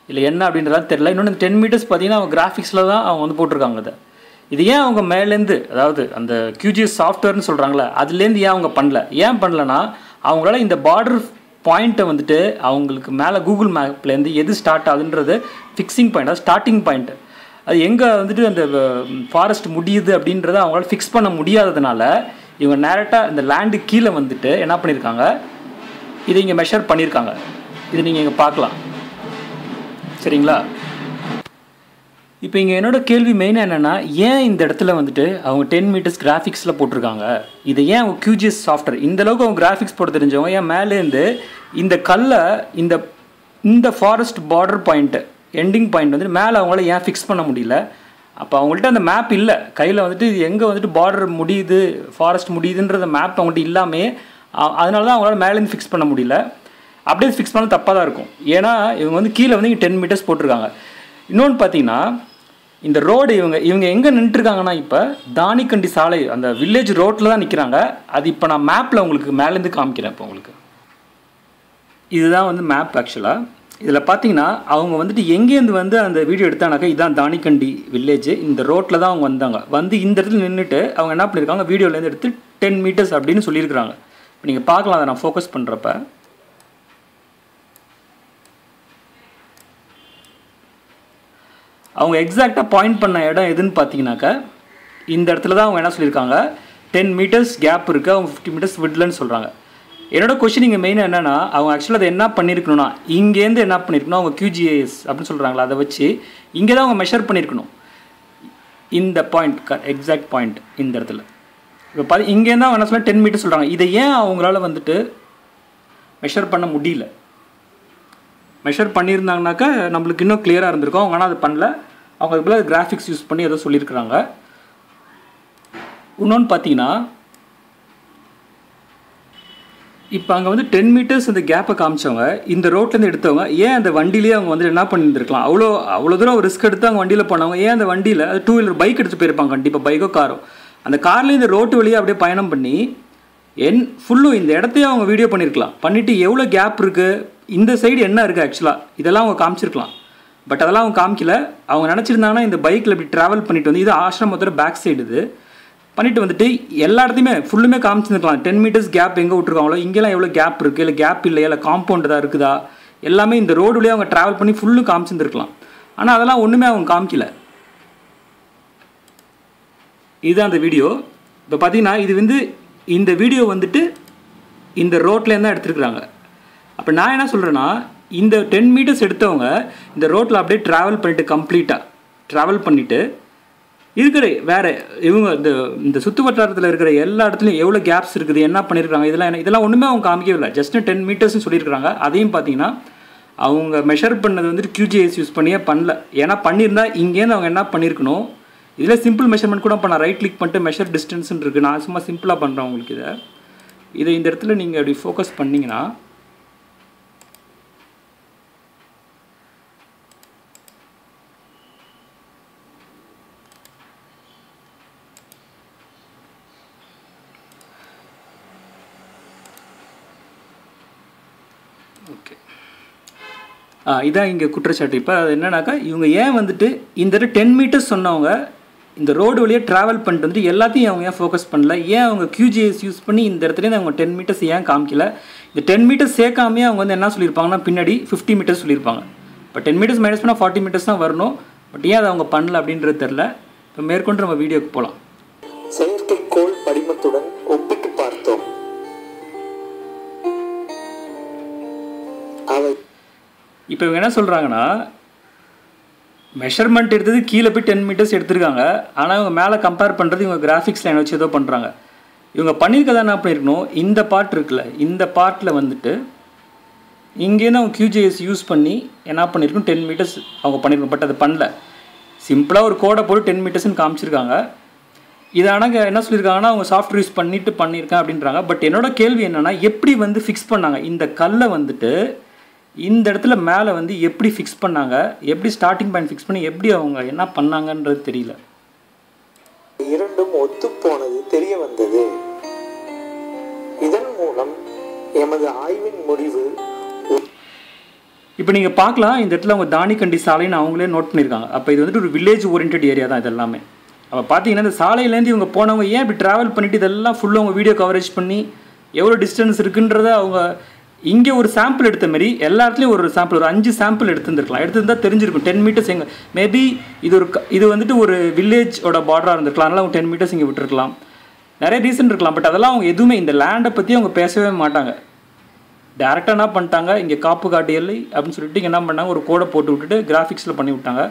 இல்லை என்ன அப்படின்றதான் தெரில. இன்னொன்று இந்த 10 மீட்டர்ஸ் பார்த்திங்கன்னா அவங்க கிராஃபிக்ஸில் தான் அவங்க வந்து போட்டிருக்காங்க. இது ஏன் அவங்க மேலேருந்து, அதாவது அந்த QGIS சாஃப்ட்வேர்னு சொல்கிறாங்களே, அதுலேருந்து ஏன் அவங்க பண்ணல? ஏன் பண்ணலன்னா, அவங்களால இந்த பார்டர் பாயிண்ட்டை வந்துட்டு அவங்களுக்கு மேலே கூகுள் மேப்லேருந்து எது ஸ்டார்ட் ஆகுதுன்றது ஃபிக்ஸிங் பாயிண்ட், அது ஸ்டார்டிங் பாயிண்ட்டு, அது எங்கே வந்துட்டு அந்த ஃபாரஸ்ட் முடியுது அப்படின்றத அவங்களால ஃபிக்ஸ் பண்ண முடியாததுனால இவங்க டேரெக்டாக இந்த லேண்டு கீழே வந்துட்டு என்ன பண்ணியிருக்காங்க, இதை இங்கே மெஷர் பண்ணியிருக்காங்க. இது நீங்கள் இங்கே பார்க்கலாம். சரிங்களா? இப்போ இங்கே என்னோட கேள்வி மெயினாக என்னென்னா, ஏன் இந்த இடத்துல வந்துட்டு அவங்க 10 மீட்டர்ஸ் கிராஃபிக்ஸில் போட்டிருக்காங்க? இதை ஏன் அவங்க QGIS சாஃப்ட்வேர் இந்தளவுக்கு அவங்க கிராஃபிக்ஸ் போட தெரிஞ்சவங்க ஏன் மேலேருந்து இந்த கல்லை இந்த forest border point ending point வந்துட்டு மேலே அவங்களால ஏன் ஃபிக்ஸ் பண்ண முடியல? அப்போ அவங்கள்ட்ட அந்த மேப் இல்லை கையில் வந்துட்டு எங்கே வந்துட்டு பார்டர் முடியுது ஃபாரஸ்ட் முடியுதுன்ற மேப் அவங்கள்ட்ட இல்லாமல் அதனால தான் அவங்களால மேலேருந்து ஃபிக்ஸ் பண்ண முடியல. அப்படியே ஃபிக்ஸ் பண்ண தப்பாக தான் இருக்கும். ஏன்னா இவங்க வந்து கீழே வந்து இங்கே 10 மீட்டர்ஸ் போட்டிருக்காங்க. இன்னொன்று பார்த்தீங்கன்னா இந்த ரோடு இவங்க எங்கே நின்றுருக்காங்கன்னா இப்போ தானிக்கண்டி சாலை அந்த வில்லேஜ் ரோட்டில் தான் நிற்கிறாங்க. அது இப்போ நான் மேப்பில் உங்களுக்கு மேலேருந்து காமிக்கிறேன். இப்போ உங்களுக்கு இதுதான் வந்து மேப். ஆக்சுவலாக இதில் பார்த்தீங்கன்னா அவங்க வந்துட்டு எங்கேருந்து வந்து அந்த வீடியோ எடுத்தானாக்கா இதுதான் தானிக்கண்டி வில்லேஜ். இந்த ரோட்டில் தான் அவங்க வந்தாங்க. வந்து இந்த இடத்துல நின்றுட்டு அவங்க என்ன பண்ணியிருக்காங்க, வீடியோலேருந்து எடுத்து 10 மீட்டர்ஸ் அப்படின்னு சொல்லியிருக்கிறாங்க. இப்போ நீங்கள் பார்க்கலாம், அதை நான் ஃபோக்கஸ் பண்ணுறப்ப அவங்க எக்ஸாக்டாக பாயிண்ட் பண்ண இடம் எதுன்னு பார்த்தீங்கன்னாக்கா இந்த இடத்துல தான் அவங்க என்ன சொல்லியிருக்காங்க, 10 மீட்டர்ஸ் கேப் இருக்குது, அவங்க 50 மீட்டர்ஸ் விடலன்னு சொல்கிறாங்க. என்னோட கொஸ்டின் இங்கே மெயினாக என்னென்னா, அவங்க ஆக்சுவலாக அதை என்ன பண்ணியிருக்கணும்னா இங்கேருந்து என்ன பண்ணியிருக்கணும், அவங்க QGIS அப்படின்னு சொல்கிறாங்களா அதை வச்சு இங்கே தான் அவங்க மெஷர் பண்ணியிருக்கணும். இந்த பாயிண்ட் எக்ஸாக்ட் பாயிண்ட் இந்த இடத்துல இப்போ இங்கேருந்து அவங்க என்ன சொல்ல 10 மீட்டர் சொல்கிறாங்க. இதை ஏன் அவங்களால வந்துட்டு மெஷர் பண்ண முடியல? மெஷர் பண்ணியிருந்தாங்கனாக்கா நம்மளுக்கு இன்னும் கிளியராக இருந்திருக்கும். அவங்க ஆனால் அது பண்ணல. அவங்க அதுக்குள்ள கிராஃபிக்ஸ் யூஸ் பண்ணி ஏதோ சொல்லியிருக்கிறாங்க. இன்னொன்று பார்த்தீங்கன்னா இப்போ அங்கே வந்து 10 மீட்டர்ஸ் அந்த கேப்பை காமிச்சவங்க இந்த ரோட்லேருந்து எடுத்தவங்க ஏன் அந்த வண்டியிலே அவங்க வந்து என்ன பண்ணியிருந்துருக்கலாம்? அவ்வளோ தூரம் ரிஸ்க் எடுத்து அவங்க வண்டியில் போனவங்க ஏன் அந்த வண்டியில் அது 2 வீலர் பைக் எடுத்து போயிருப்பாங்க, கண்டிப்பாக பைக்கோ காரோ. அந்த கார்லேயே இந்த ரோட்டு வழியாக அப்படியே பயணம் பண்ணி ஃபுல்லும் இந்த இடத்தையே அவங்க வீடியோ பண்ணியிருக்கலாம். பண்ணிவிட்டு எவ்வளோ கேப் இருக்குது, இந்த சைடு என்ன இருக்குது ஆக்சுவலாக இதெல்லாம் அவங்க காமிச்சிருக்கலாம். பட் அதெல்லாம் அவங்க காமிக்கல. அவங்க நினச்சிருந்தாங்கன்னா இந்த பைக்கில் இப்படி ட்ராவல் பண்ணிட்டு வந்து இது ஆசிரமத்தோட பேக் சைடு இது பண்ணிட்டு வந்துட்டு எல்லா இடத்தையுமே ஃபுல்லுமே காமிச்சிருக்கலாம். 10 மீட்டர்ஸ் கேப் எங்கே விட்டுருக்காங்களோ இங்கெல்லாம் எவ்வளோ கேப் இருக்குது, இல்லை கேப் இல்லையா, இல்லை காம்பவுண்ட் தான் இருக்குதா, எல்லாமே இந்த ரோடுலேயே அவங்க ட்ராவல் பண்ணி ஃபுல்லும் காமிச்சிருந்துருக்கலாம். ஆனால் அதெல்லாம் ஒன்றுமே அவங்க காமிக்கல. இதுதான் அந்த வீடியோ. இப்போ பார்த்தீங்கன்னா இது வந்து இந்த வீடியோ வந்துட்டு இந்த ரோட்லேருந்து தான் எடுத்துருக்குறாங்க. அப்போ நான் என்ன சொல்கிறேன்னா, இந்த 10 மீட்டர்ஸ் எடுத்தவங்க இந்த ரோட்டில் அப்படியே ட்ராவல் பண்ணிவிட்டு கம்ப்ளீட்டாக ட்ராவல் பண்ணிவிட்டு இருக்கிற வேறு இவங்க இந்த சுற்று வட்டாரத்தில் இருக்கிற எல்லா இடத்துலையும் எவ்வளோ கேப்ஸ் இருக்குது, என்ன பண்ணியிருக்காங்க, இதெல்லாம் ஒன்றுமே அவங்க காமிக்கவே இல்லை. ஜஸ்ட் 10 மீட்டர்ஸ்னு சொல்லியிருக்கிறாங்க. அதையும் பார்த்தீங்கன்னா அவங்க மெஷர் பண்ணது வந்துட்டு QGIS யூஸ் பண்ணியே பண்ணல. ஏன்னா பண்ணியிருந்தா இங்கேருந்து அவங்க என்ன பண்ணியிருக்கணும், இதில் சிம்பிள் மெஷர்மெண்ட் கூட பண்ணலாம். ரைட் கிளிக் பண்ணிட்டு மெஷர் டிஸ்டன்ஸ்ன்னு இருக்குது. நான் சும்மா சிம்பிளாக பண்ணுறேன் உங்களுக்கு. இதை இந்த இடத்துல நீங்கள் அப்படி ஃபோக்கஸ் பண்ணிங்கன்னா ஓகே இதான் இங்கே குற்றச்சாட்டு. இப்போ அது என்னன்னாக்கா இவங்க ஏன் வந்துட்டு இந்த 10 மீட்டர்ஸ் சொன்னவங்க இந்த ரோடு வழியாக ட்ராவல் பண்ணிட்டு வந்துட்டு எல்லாத்தையும் அவங்க ஏன் ஃபோக்கஸ் பண்ணல? ஏன் அவங்க QGIS யூஸ் பண்ணி இந்த இடத்துலேருந்து அவங்க 10 மீட்டர்ஸ் ஏன் காமிக்கல? இந்த 10 மீட்டர்ஸ் சேர்க்காமே அவங்க வந்து என்ன சொல்லியிருப்பாங்கன்னா பின்னாடி 50 மீட்டர்ஸ் சொல்லியிருப்பாங்க. இப்போ 10 மீட்டர்ஸ் மைனஸ் பண்ணால் 40 மீட்டர்ஸ் தான் வரணும். பட் ஏன் அதை அவங்க பண்ணல அப்படின்றது தெரில. இப்போ மேற்கொண்டு நம்ம வீடியோக்கு போகலாம். செயற்கைக்கோள் படிமத்துடன் ஒப்பிட்டு பார்த்தோம். இப்போ இவங்க என்ன சொல்கிறாங்கன்னா, மெஷர்மெண்ட் எடுத்தது கீழே போய் 10 மீட்டர்ஸ் எடுத்திருக்காங்க. ஆனால் இவங்க மேலே கம்பேர் பண்ணுறது இவங்க கிராஃபிக்ஸ் லைன் வச்சு ஏதோ பண்ணுறாங்க. இவங்க பண்ணியிருக்கதான் என்ன பண்ணியிருக்கணும், இந்த பார்ட் இருக்குல்ல, இந்த பார்ட்டில் வந்துட்டு இங்கேருந்து அவங்க QGIS யூஸ் பண்ணி என்ன பண்ணியிருக்கணும் 10 மீட்டர்ஸ் அவங்க பண்ணியிருக்கணும். பட் அது பண்ணல. சிம்பிளாக ஒரு கோடை போட்டு 10 மீட்டர்ஸ்ன்னு காமிச்சிருக்காங்க. இது ஆனால் என்ன சொல்லியிருக்காங்கன்னா அவங்க சாஃப்ட்வேர் யூஸ் பண்ணியிருக்கேன் அப்படின்றாங்க. பட் என்னோட கேள்வி என்னென்னா, எப்படி வந்து ஃபிக்ஸ் பண்ணாங்க இந்த கல்லை வந்துட்டு இந்த இடத்துல மேலே வந்து எப்படி ஃபிக்ஸ் பண்ணாங்க, எப்படி ஸ்டார்டிங் பாயிண்ட் ஃபிக்ஸ் பண்ணி எப்படி அவங்க என்ன பண்ணாங்கன்றது தெரியல. இரண்டும் ஒத்துப்போனது தெரிய வந்தது. இதன் மூலம் எமது ஆய்வின் முடிவு. இப்போ நீங்கள் பார்க்கலாம், இந்த இடத்துல அவங்க தானிக்கண்டி சாலைன்னு அவங்களே நோட் பண்ணியிருக்காங்க. அப்போ இது வந்துட்டு ஒரு வில்லேஜ் ஓரியன்ட் ஏரியா தான் இது எல்லாமே. அப்போ பார்த்தீங்கன்னா இந்த சாலையிலேருந்து இவங்க போனவங்க ஏன் இப்படி ட்ராவல் பண்ணிவிட்டு இதெல்லாம் ஃபுல்லாக அவங்க வீடியோ கவரேஜ் பண்ணி எவ்வளோ டிஸ்டன்ஸ் இருக்குன்றத அவங்க இங்கே ஒரு சாம்பிள் எடுத்த மாதிரி எல்லா இடத்துலையும் ஒரு சாம்பிள், ஒரு 5 சாம்பிள் எடுத்துருந்துருக்கலாம். எடுத்துருந்தால் தெரிஞ்சிருக்கும் 10 மீட்டர்ஸ் எங்கே. மேபி இது வந்துட்டு ஒரு வில்லேஜோட பார்டராக இருந்திருக்கலாம். அதனால் அவங்க 10 மீட்டர்ஸ் இங்கே விட்டுருக்கலாம். நிறைய ரீசன் இருக்கலாம். பட் அதெல்லாம் அவங்க எதுவுமே இந்த லேண்டை பற்றி அவங்க பேசவே மாட்டாங்க. டேரெக்டாக என்ன பண்ணிட்டாங்க, இங்கே காப்பு காட்டு எல்லை அப்படின்னு சொல்லிட்டு என்ன பண்ணாங்க, ஒரு கோடை போட்டு விட்டுட்டு கிராஃபிக்ஸில் பண்ணி விட்டாங்க.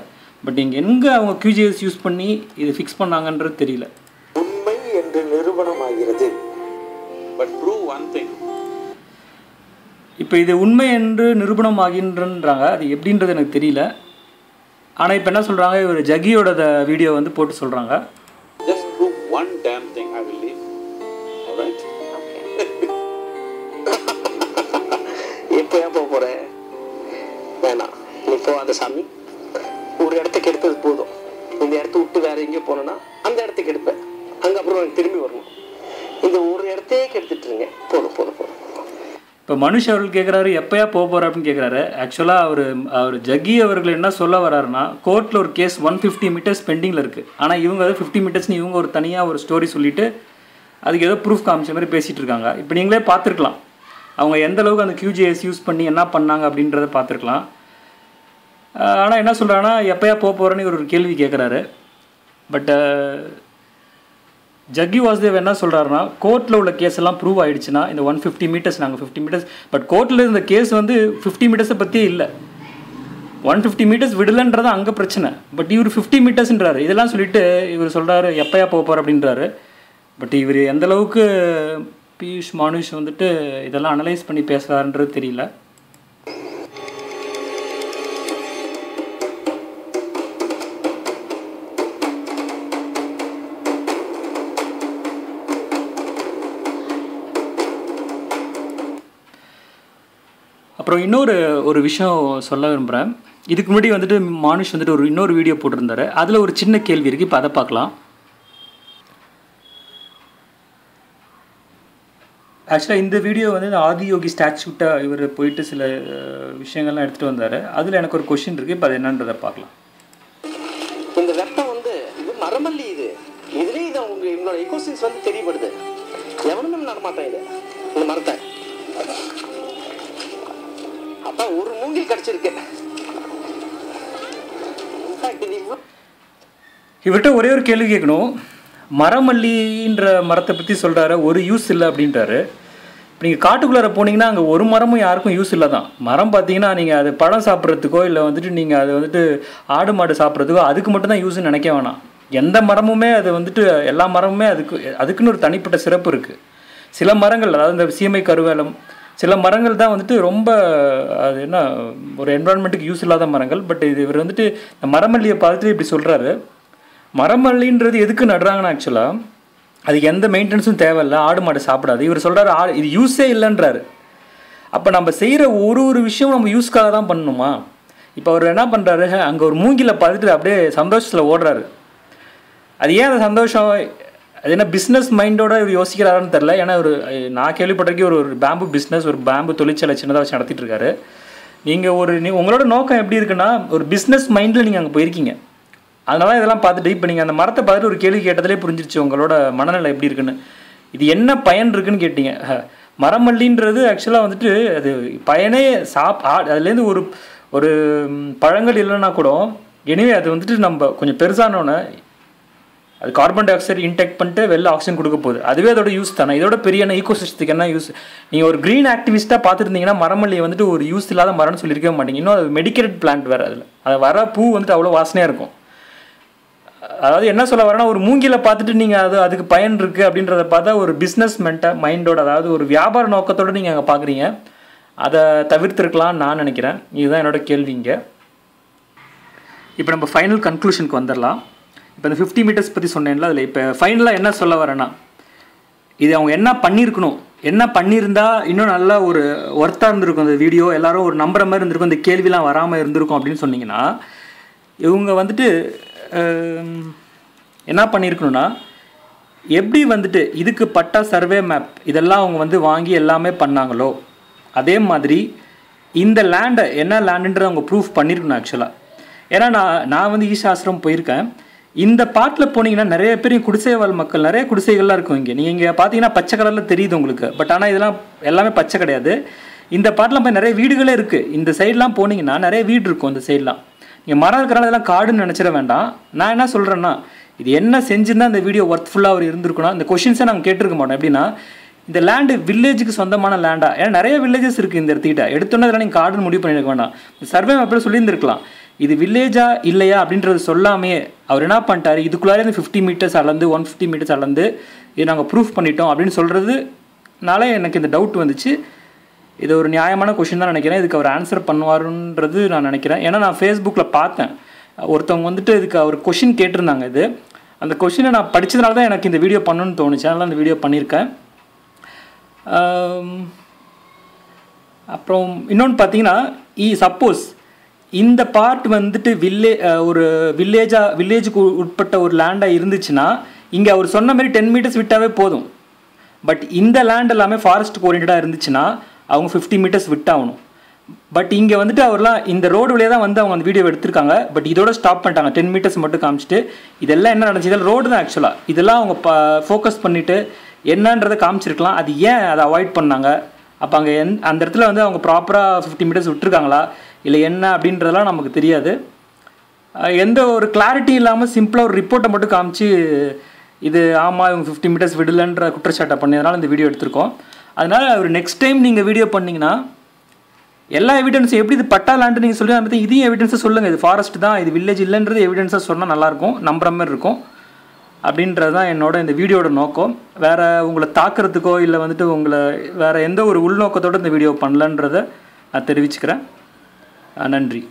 பட் இங்கே எங்கே அவங்க QGIS யூஸ் பண்ணி இது ஃபிக்ஸ் பண்ணாங்கன்றது தெரியல. உண்மை என்று நிரூபணமாகிறது. But prove one thing. இப்போ இது உண்மை என்று நிரூபணம் ஆகின்றன்றாங்க, அது எப்படின்றது எனக்கு தெரியல. ஆனால் இப்போ என்ன சொல்கிறாங்க, இவர் ஜகியோட வீடியோ வந்து போட்டு சொல்கிறாங்க. Just prove one damn thing, I will leave. All right? எப்போ ஏன் போக போகிறேன்? வேணாம், நீ போகாத சாமி. ஒரு இடத்துக்கு எடுத்தது போதும். இந்த இடத்த விட்டு வேற எங்கேயோ போனோன்னா அந்த இடத்துக்கு எடுப்பேன். அங்கே அப்புறம் எனக்கு திரும்பி வரணும். இந்த ஒரு இடத்தையே கெடுத்துட்டுருங்க. போதும் போதும் போதும். இப்போ மனுஷ் அவர்கள் கேட்குறாரு எப்போயா போக போகிற அப்படின்னு கேட்குறாரு. ஆக்சுவலாக அவர் ஜக்கி அவர்கள் என்ன சொல்ல வர்றாருன்னா, கோர்ட்டில் ஒரு கேஸ் 150 மீட்டர்ஸ் பெண்டிங்கில் இருக்குது. ஆனால் இவங்க அது 50 மீட்டர்ஸ்னு இவங்க ஒரு தனியாக ஒரு ஸ்டோரி சொல்லிவிட்டு அதுக்கு ஏதோ ப்ரூஃப் காமிச்ச மாதிரி பேசிகிட்டு இருக்காங்க. இப்போ நீங்களே பார்த்துருக்கலாம் அவங்க எந்த அளவுக்கு அந்த QGIS யூஸ் பண்ணி என்ன பண்ணாங்க அப்படின்றத பார்த்துருக்கலாம். ஆனால் என்ன சொல்கிறாங்கன்னா எப்போயா போக போகிறேன்னு ஒரு கேள்வி கேட்குறாரு. பட் ஜக்கி வாசுதேவ் என்ன சொல்கிறாருன்னா, கோர்ட்டில் உள்ள கேஸ் எல்லாம் ப்ரூவ் ஆகிடுச்சுன்னா இந்த 150 மீட்டர்ஸ் நாங்கள் 50 மீட்டர்ஸ், பட் கோர்ட்டில் இருந்த கேஸ் வந்து 50 மீட்டர்ஸை பற்றியே இல்லை. 150 மீட்டர்ஸ் விடலைன்றது அங்கே பிரச்சனை. பட் இவர் 50 மீட்டர்ஸ்ன்றாரு. இதெல்லாம் சொல்லிவிட்டு இவர் சொல்கிறாரு எப்போயா போக போகிற அப்படின்றாரு. பட் இவர் எந்தளவுக்கு பியூஷ் மானுஷ் வந்துட்டு இதெல்லாம் அனலைஸ் பண்ணி பேசுகிறாருன்றது தெரியல. அப்புறம் இன்னொரு விஷயம் சொல்ல விரும்புகிறேன். இதுக்கு முன்னாடி வந்துட்டு மானுஷ் வந்துட்டு இன்னொரு வீடியோ போட்டிருந்தாரு. அதில் ஒரு சின்ன கேள்வி இருக்குது, இப்போ அதை பார்க்கலாம். ஆக்சுவலாக இந்த வீடியோ வந்து ஆதியோகி ஸ்டாச்சுட்டை இவர் போயிட்டு சில விஷயங்கள்லாம் எடுத்துகிட்டு வந்தார். அதில் எனக்கு ஒரு கொஷின் இருக்குது, இப்போ அது என்னன்றதை பார்க்கலாம். இந்த வெப்பம் வந்து இது மரமல்லி, இதுலேயே இது அவங்க இவங்களோட எக்கோசிஸ்டம் வந்து தெரியப்படுது. எவனுமே நடமாட்டான் இது இந்த மரத்தை. அப்போ ஒரு மூங்கில் கிடச்சிருக்கு. இவர்கிட்ட ஒரே ஒரு கேள்வி கேட்கணும். மரமல்லின்ற மரத்தை பற்றி சொல்கிறாரு, ஒரு யூஸ் இல்லை அப்படின்றாரு. இப்போ நீங்கள் காட்டுக்குள்ளார போனீங்கன்னா அங்கே ஒரு மரமும் யாருக்கும் யூஸ் இல்லை தான். மரம் பார்த்தீங்கன்னா நீங்கள் அது பழம் சாப்பிட்றதுக்கோ இல்லை வந்துட்டு நீங்கள் அது வந்துட்டு ஆடு மாடு சாப்பிட்றதுக்கோ அதுக்கு மட்டும்தான் யூஸ்ன்னு நினைக்க வேணாம். எந்த மரமுமே அது வந்துட்டு எல்லா மரமுமே அதுக்குன்னு ஒரு தனிப்பட்ட சிறப்பு இருக்குது. சில மரங்கள், அதாவது இந்த சீமை கருவேலம், சில மரங்கள் தான் வந்துட்டு ரொம்ப அது என்ன ஒரு என்வரான்மெண்ட்டுக்கு யூஸ் இல்லாத மரங்கள். பட் இவர் வந்துட்டு இந்த மரமல்லியை பார்த்துட்டு இப்படி சொல்கிறாரு. மரமல்லின்றது எதுக்கு நடுறாங்கன்னா ஆக்சுவலாக அதுக்கு எந்த மெயின்டெனன்ஸும் தேவையில்லை, ஆடு மாடு சாப்பிடாது. இவர் சொல்கிறாரு இது யூஸே இல்லைன்றாரு. அப்போ நம்ம செய்கிற ஒரு விஷயம் நம்ம யூஸ்க்காக தான் பண்ணணுமா? இப்போ அவர் என்ன பண்ணுறாரு, அங்கே ஒரு மூங்கில பார்த்துட்டு அப்படியே சந்தோஷத்தில் ஓடுறாரு. அது ஏன் அந்த சந்தோஷம், அது என்ன பிஸ்னஸ் மைண்டோட இவர் யோசிக்கிறாருன்னு தெரில. ஏன்னா நான் கேள்விப்பட்டிருக்கேன் ஒரு பேம்பு பிஸ்னஸ், ஒரு பேம்பு தொழிற்சாலை சின்னதாக வச்சு நடத்திட்டு இருக்காரு. நீங்கள் உங்களோட நோக்கம் எப்படி இருக்குன்னா ஒரு பிஸ்னஸ் மைண்டில் நீங்கள் அங்கே போயிருக்கீங்க. அதனால இதெல்லாம் பார்த்துட்டு இப்போ நீங்கள் அந்த மரத்தை பார்த்துட்டு ஒரு கேள்வி கேட்டதிலே புரிஞ்சிருச்சு உங்களோட மனநிலை எப்படி இருக்குன்னு. இது என்ன பயன் இருக்குன்னு கேட்டீங்க. மரமல்லின்றது ஆக்சுவலாக வந்துட்டு அது பயனே அதுலேருந்து ஒரு பழங்கள் இல்லைன்னா கூட எனவே அது வந்துட்டு நம்ம கொஞ்சம் பெருசானோன்னே அது கார்பன் டை ஆக்சைடு இன்டெக்ட் பண்ணிட்டு வெளில ஆக்சிஜன் கொடுக்க போகுது. அதுவே அதோட யூஸ் தானே. இதோட பெரிய ஈகோசிஸ்டத்துக்கு என்ன யூஸ்? நீங்கள் ஒரு க்ரீன் ஆக்டிவிஸ்ட்டாக பார்த்துருந்தீங்கன்னா மரமல்லியை வந்துட்டு ஒரு யூஸ் இல்லாத மரம்னு சொல்லியிருக்கவே மாட்டீங்க. இன்னும் அது மெடிக்கேட்டட் பிளான்ட் வேறு. அது வர பூ வந்துட்டு அவ்வளோ வாசனையாக இருக்கும். அதாவது என்ன சொல்ல வரேன்னா ஒரு மூங்கில பார்த்துட்டு நீங்கள் அதுக்கு பயன் இருக்குது அப்படின்றத பார்த்தா ஒரு பிஸ்னஸ் மைண்டோட, அதாவது ஒரு வியாபார நோக்கத்தோடு நீங்கள் அங்கே பார்க்குறீங்க. அதை தவிர்த்துருக்கலாம்னு நான் நினைக்கிறேன். இதுதான் என்னோட கேள்விங்க. இப்போ நம்ம ஃபைனல் கன்க்ளூஷனுக்கு வந்துடலாம். இப்போ இந்த 50 மீட்டர்ஸ் பற்றி சொன்னேன்ல, அதில் இப்போ ஃபைனலாக என்ன சொல்ல வரேன்னா இது அவங்க என்ன பண்ணியிருக்கணும், என்ன பண்ணியிருந்தா இன்னும் நல்லா ஒரு ஒர்த்தாக இருந்திருக்கும் அந்த வீடியோ, எல்லோரும் ஒரு நம்புற மாதிரி இருந்திருக்கும், இந்த கேள்விலாம் வராமல் இருந்திருக்கும் அப்படின்னு சொன்னீங்கன்னா இவங்க வந்துட்டு என்ன பண்ணியிருக்கணும்னா எப்படி வந்துட்டு இதுக்கு பட்டா சர்வே மேப் இதெல்லாம் அவங்க வந்து வாங்கி எல்லாமே பண்ணாங்களோ அதே மாதிரி இந்த லேண்டை என்ன லேண்டுன்றதை அவங்க ப்ரூஃப் பண்ணியிருக்கணும் ஆக்சுவலாக. ஏன்னா நான் வந்து ஈஷா ஆசிரமம் போயிருக்கேன். இந்த பாட்டில் போனீங்கன்னா நிறைய பேர் குடிசைவாழ் மக்கள், நிறைய குடிசைகள்லாம் இருக்கும் இங்கே. நீங்கள் இங்கே பார்த்தீங்கன்னா பச்சை கலரில் தெரியுது உங்களுக்கு. பட் ஆனால் இதெல்லாம் எல்லாமே பச்சை கிடையாது. இந்த பாட்டில் போய் நிறைய வீடுகளே இருக்குது. இந்த சைட்லாம் போனீங்கன்னா நிறைய வீடு இருக்கும். இந்த சைட்லாம் நீங்கள் மரம் இருக்கிறனால இதெல்லாம் காடுன்னு நினச்சிட வேண்டாம். நான் என்ன சொல்கிறேன்னா இது என்ன செஞ்சுருந்தா இந்த வீடியோ ஒர்த்ஃபுல்லாக அவர் இருந்திருக்குன்னா இந்த கொஷின்ஸை நாங்கள் கேட்டிருக்க மாட்டோம். எப்படின்னா இந்த லேண்டு வில்லேஜுக்கு சொந்தமான லேண்டா? ஏன்னா நிறைய வில்லேஜஸ் இருக்குது இந்த இடத்துக்கிட்ட. எடுத்தோன்னே இதெல்லாம் நீங்கள் காடுன்னு முடிவு பண்ணியிருக்க வேண்டாம். சர்வே மேப்பில் சொல்லியிருந்துருக்கலாம் இது வில்லேஜா இல்லையா அப்படின்றது சொல்லாமே அவர் என்ன பண்ணிட்டாரு, இதுக்குள்ளாரே இந்த 50 மீட்டர்ஸ் அளந்து 150 மீட்டர்ஸ் அளந்து இது நாங்கள் ப்ரூஃப் பண்ணிட்டோம் அப்படின்னு சொல்கிறதுனால எனக்கு இந்த டவுட் வந்துச்சு. இது ஒரு நியாயமான கொஷின் தான் நினைக்கிறேன். இதுக்கு அவர் ஆன்சர் பண்ணுவாருன்றது நான் நினைக்கிறேன். ஏன்னா நான் ஃபேஸ்புக்கில் பார்த்தேன், ஒருத்தவங்க வந்துட்டு இதுக்கு அவர் கொஷின் கேட்டிருந்தாங்க. இது அந்த கொஷினை நான் படித்ததுனால தான் எனக்கு இந்த வீடியோ பண்ணணும்னு தோணுச்சு. அதனால அந்த வீடியோ பண்ணியிருக்கேன். அப்புறம் இன்னொன்று பார்த்தீங்கன்னா, சப்போஸ் இந்த பார்ட் வந்துட்டு ஒரு வில்லேஜுக்கு உட்பட்ட ஒரு லேண்டாக இருந்துச்சுன்னா இங்கே அவர் சொன்ன மாதிரி 10 மீட்டர்ஸ் விட்டாவே போதும். பட் இந்த லேண்ட் எல்லாமே ஃபாரஸ்ட்டுக்கு ஓரியன்டாக இருந்துச்சுன்னா அவங்க 50 மீட்டர்ஸ் விட்டாகணும். பட் இங்கே வந்துட்டு அவர்லாம் இந்த ரோடு வழியாக தான் வந்து அவங்க அந்த வீடியோ எடுத்திருக்காங்க. பட் இதோட ஸ்டாப் பண்ணிட்டாங்க, 10 மீட்டர்ஸ் மட்டும் காமிச்சிட்டு. இதெல்லாம் என்ன நடந்துச்சு, இதெல்லாம் ரோடு தான் ஆக்சுவலாக. இதெல்லாம் அவங்க ஃபோக்கஸ் பண்ணிவிட்டு என்னன்றதை காமிச்சிருக்கலாம். அது ஏன் அதை அவாய்ட் பண்ணாங்க? அப்போ அங்கே அந்த இடத்துல வந்து அவங்க ப்ராப்பராக 50 மீட்டர்ஸ் விட்டுருக்காங்களா இல்லை என்ன அப்படின்றதெல்லாம் நமக்கு தெரியாது. எந்த ஒரு கிளாரிட்டி இல்லாமல் சிம்பிளாக ஒரு ரிப்போர்ட்டை மட்டும் காமிச்சு இது ஆமாம் இவங்க 50 மீட்டர்ஸ் விடலைன்ற குற்றச்சாட்டை பண்ணதுனால இந்த வீடியோ எடுத்திருக்கோம். அதனால் ஒரு நெக்ஸ்ட் டைம் நீங்கள் வீடியோ பண்ணிங்கன்னா எல்லா எவிடன்ஸும் எப்படி இது பட்டா லேண்டு நீங்கள் சொல்லி அந்த இதையும் எவிடன்ஸை சொல்லுங்கள். இது ஃபாரஸ்ட் தான், இது வில்லேஜ் இல்லைன்றது எவிடன்ஸாக சொன்னால் நல்லாயிருக்கும், நம்புற மாதிரி இருக்கும். அப்படின்றது தான் என்னோட இந்த வீடியோட நோக்கம். வேறு உங்களை தாக்குறதுக்கோ இல்லை வந்துட்டு உங்களை வேறு எந்த ஒரு உள்நோக்கத்தோடு இந்த வீடியோ பண்ணலன்றதை நான் தெரிவிச்சுக்கிறேன். நன்றி.